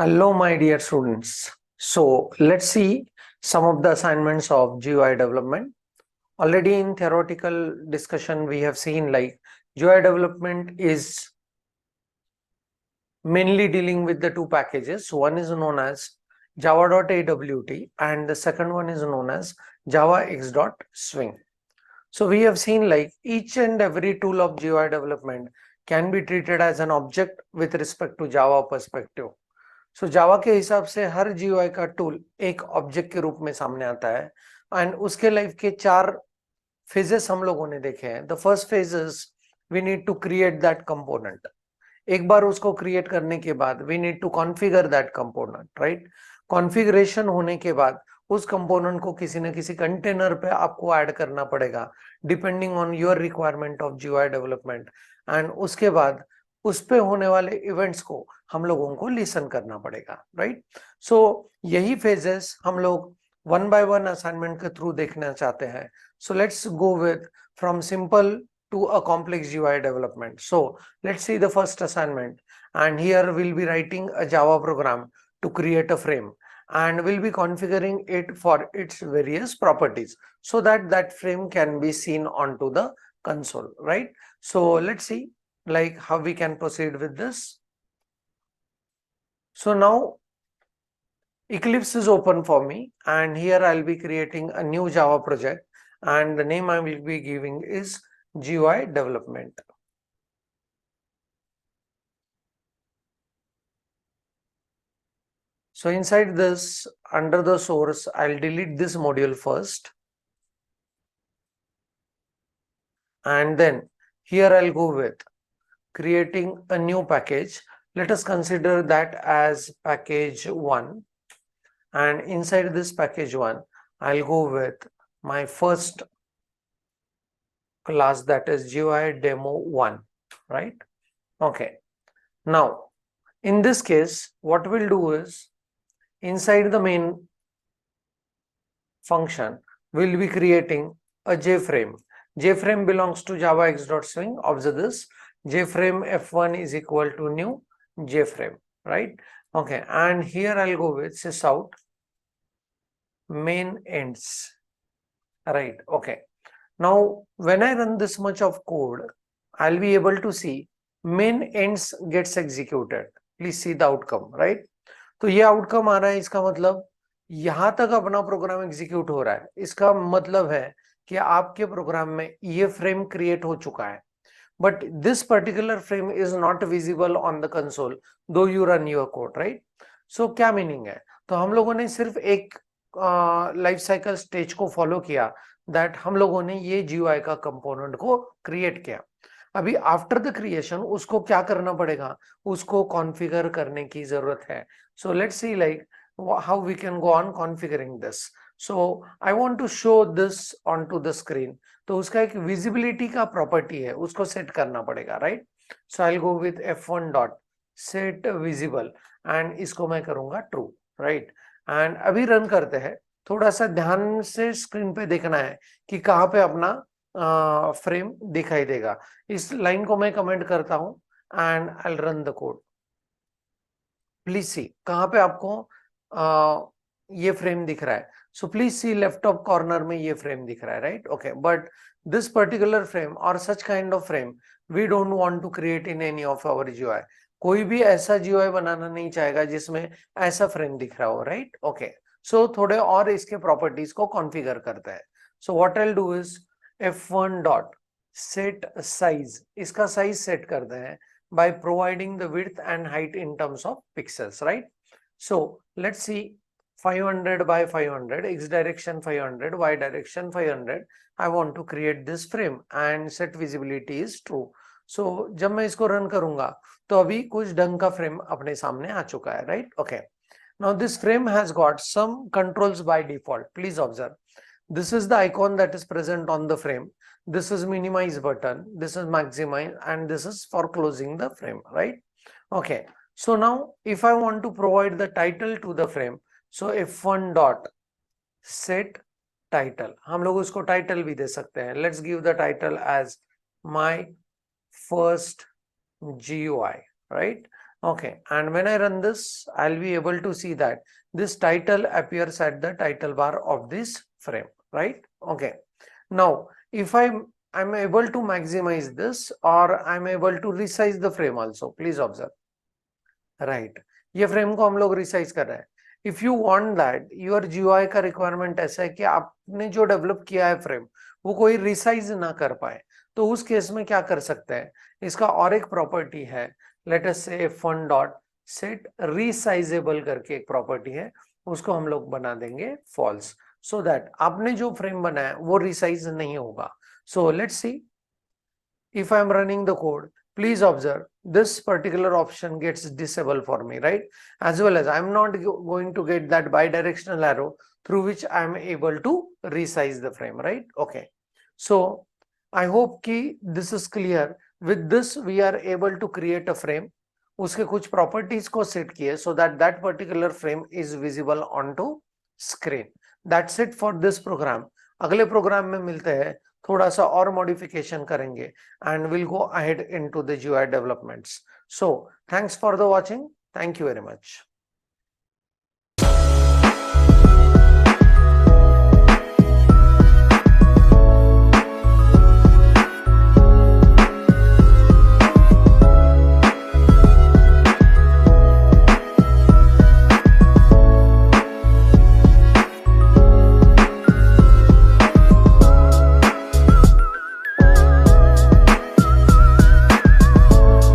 Hello, my dear students. So let's see some of the assignments of GUI development. Already in theoretical discussion, we have seen like GUI development is mainly dealing with the two packages. One is known as java.awt and the second one is known as javax.swing. So we have seen like each and every tool of GUI development can be treated as an object with respect to Java perspective. सो जावा के हिसाब से हर GUI का tool एक object के रूप में सामने आता है एंड उसके लाइफ के 4 फेजेस हम लोगों ने देखे हैं. The first phase is we need to create that component. एक बार उसको क्रिएट करने के बाद we need to configure that component, right. Configuration होने के बाद उस कंपोनेंट को किसी न किसी कंटेनर पे आपको ऐड करना पड़ेगा depending on your requirement of GUI development. And उसके बाद उस पे होने वाले इवेंट्स को हम लोगों को लिसन करना पड़ेगा, राइट. सो यही फेजेस हम लोग वन बाय वन असाइनमेंट के थ्रू देखना चाहते हैं. So let's go with from simple to a complex GUI development. So let's see the first assignment, and here we'll be writing a Java program to create a frame, and we'll be configuring it for its various properties so that that frame can be seen onto the console, right. So let's see like how we can proceed with this. So now Eclipse is open for me, and here I'll be creating a new Java project, and the name I will be giving is GUI development. So inside this, under the source, I'll delete this module first. And then here I'll go with creating a new package. Let us consider that as package 1. And inside this package 1, I'll go with my first class, that is GUI demo 1, right? Okay. Now, in this case, what we'll do is inside the main function, we'll be creating a JFrame. JFrame belongs to javax.swing. Observe this. JFrame f1 is equal to new JFrame, right? Okay. And here I'll go with sysout main ends, right? Okay. Now, when I run this much of code, I'll be able to see main ends gets executed. Please see the outcome, right? तो ये outcome आ रहा है, इसका मतलब यहां तक अपना program execute हो रहा है. इसका मतलब है कि आपके प्रोग्राम में ये फ्रेम क्रिएट हो चुका है, but this particular frame is not visible on the console though you run your code, right. So क्या मीनिंग है, तो हम लोगों ने सिर्फ एक लाइफ साइकिल स्टेज को फॉलो किया, दैट हम लोगों ने ये जीयूआई का कंपोनेंट को क्रिएट किया. अभी आफ्टर द क्रिएशन उसको क्या करना पड़ेगा, उसको कॉन्फ़िगर करने की जरूरत है. So let's see like how we can go on configuring this. So I want to show this onto the screen. तो उसका एक visibility का property है, उसको set करना पड़ेगा, right? So I'll go with f1 dot set visible and इसको मैं करूंगा true, right? And अभी रन करते हैं. थोड़ा सा ध्यान से स्क्रीन पे देखना है कि कहाँ पे अपना फ्रेम दिखाई देगा. इस लाइन को मैं कमेंट करता हूं and I will run the code. Please see कहाँ पे आपको ये फ्रेम दिख रहा है. So please see left top corner में ये फ्रेम दिख रहा है, right. Okay, but this particular frame और such kind of frame we don't want to create in any of our GUI. कोई भी ऐसा जीयूआई बनाना नहीं चाहेगा जिसमें ऐसा फ्रेम दिख रहा हो, राइट. ओके, सो थोड़े और इसके प्रॉपर्टीज को कॉन्फ़िगर करते हैं. So what I will do is f1 dot set size, इसका साइज सेट करते हैं by providing the width and height in terms of pixels, right. So let's see 500 by 500, x direction 500, y direction 500. I want to create this frame and set visibility is true. So जब मैं इसको run करूंगा तो अभी कुछ ढंग का frame अपने सामने आ चुका है, right. Okay, now this frame has got some controls by default. Please observe, this is the icon that is present on the frame. This is minimize button, this is maximize, and this is for closing the frame, right. Okay, so now if I want to provide the title to the frame, so f1 dot set title, हम लोग उसको title भी दे सकते हैं. Let's give the title as my first GUI, right. Okay, and when I run this, I'll be able to see that this title appears at the title bar of this frame, right? Okay. Now, if I'm able to maximize this or I'm able to resize the frame also, please observe. Right ये frame को हम लोग resize कर रहे हैं. If you want that your GUI का requirement ऐसा है कि आपने जो डेवलप किया है फ्रेम वो कोई रिसाइज ना कर पाए, तो उस केस में क्या कर सकते हैं, इसका और एक प्रॉपर्टी है, लेट अस से फन डॉट सेट रिसाइजेबल करके एक प्रॉपर्टी है, उसको हम लोग बना देंगे फॉल्स, सो दैट आपने जो फ्रेम बनाया वो रिसाइज नहीं होगा. So let's see if I am running the code, please observe this particular option gets disabled for me, right? As well as I'm not going to get that bidirectional arrow through which I'm able to resize the frame, right? Okay. So I hope कि this is clear. With this, we are able to create a frame. उसके कुछ properties को set किए so that that particular frame is visible onto screen. That's it for this program. अगले programme में मिलते हैं, थोड़ा सा और मॉडिफिकेशन करेंगे and we'll go ahead into the GUI developments. So thanks for the watching. Thank you very much.